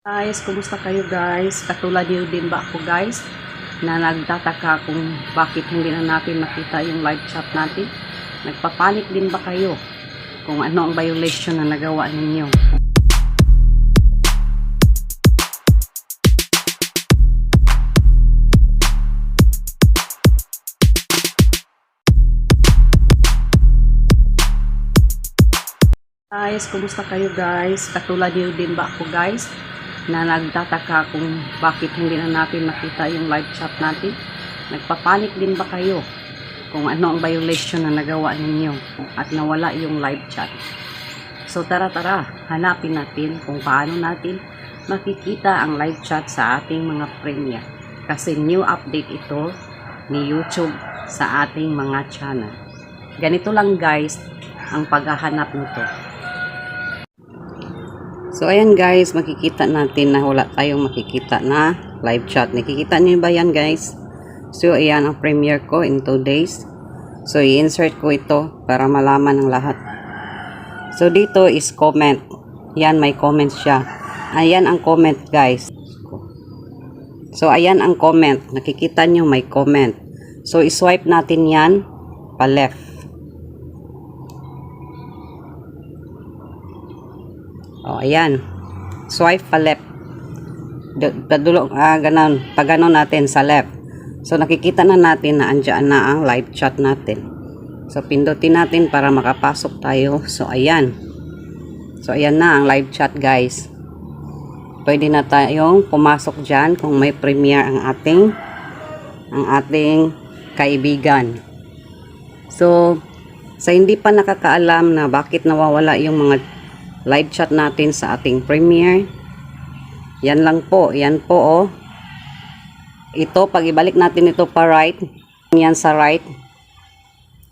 Guys, kumusta kayo guys? Katulad niyo din ba ako guys na nagtataka kung bakit hindi na natin makita yung live chat natin? Nagpapanik din ba kayo kung ano ang violation na nagawa ninyo? Guys, kumusta kayo guys? Katulad niyo din ba ako guys na nagtataka kung bakit hindi na natin makita yung live chat natin? Nagpapanik din ba kayo kung ano ang violation na nagawa ninyo at nawala yung live chat? So tara, hanapin natin kung paano natin makikita ang live chat sa ating mga premiere. Kasi new update ito ni YouTube sa ating mga channel. Ganito lang guys ang paghahanap nito. So ayan guys, makikita natin na wala tayong makikita na live chat. Nakikita niyo ba yan guys? So ayan ang premiere ko in 2 days. So i-insert ko ito para malaman ng lahat. So dito is comment. Yan, may comment siya. Ayan ang comment guys. So ayan ang comment. Nakikita niyo may comment. So i-swipe natin yan pa left. O, ayan. Swipe pa left. Ganon. Pag ganon natin sa left. So, nakikita na natin na andyan na ang live chat natin. So, pindutin natin para makapasok tayo. So, ayan. So, ayan na ang live chat, guys. Pwede na tayong pumasok dyan kung may premiere ang ating kaibigan. So, sa hindi pa nakakaalam na bakit nawawala yung mga live chat natin sa ating premiere, yan lang po, yan po oh. Ito, pag ibalik natin ito pa right, yan sa right,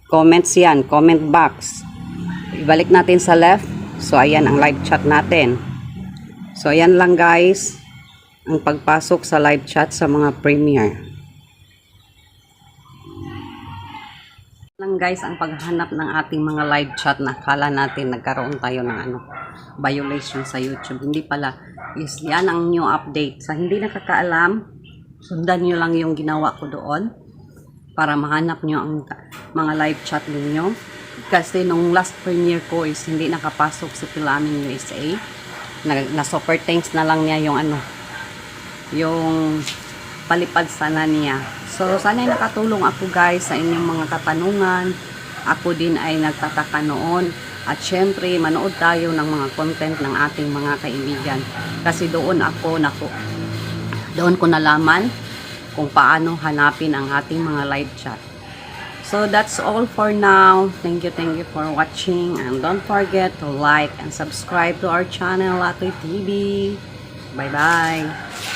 comments yan, comment box. Ibalik natin sa left, so ayan ang live chat natin. So ayan lang guys, ang pagpasok sa live chat sa mga premiere. Lang guys ang paghanap ng ating mga live chat na akala natin nagkaroon tayo ng violation sa YouTube. Hindi pala, is yan ang new update. Sa hindi nakakaalam, sundan nyo lang yung ginawa ko doon para mahanap nyo ang mga live chat ninyo. Kasi nung last premiere ko is hindi nakapasok sa Philamin USA. Na super thanks na lang niya yung palipad sana niya. So, sana'y nakatulong ako guys sa inyong mga katanungan. Ako din ay nagtataka noon. At syempre, manood tayo ng mga content ng ating mga kaibigan. Kasi doon ko nalaman kung paano hanapin ang ating mga live chat. So, that's all for now. Thank you for watching. And don't forget to like and subscribe to our channel, Atoy TV. Bye-bye.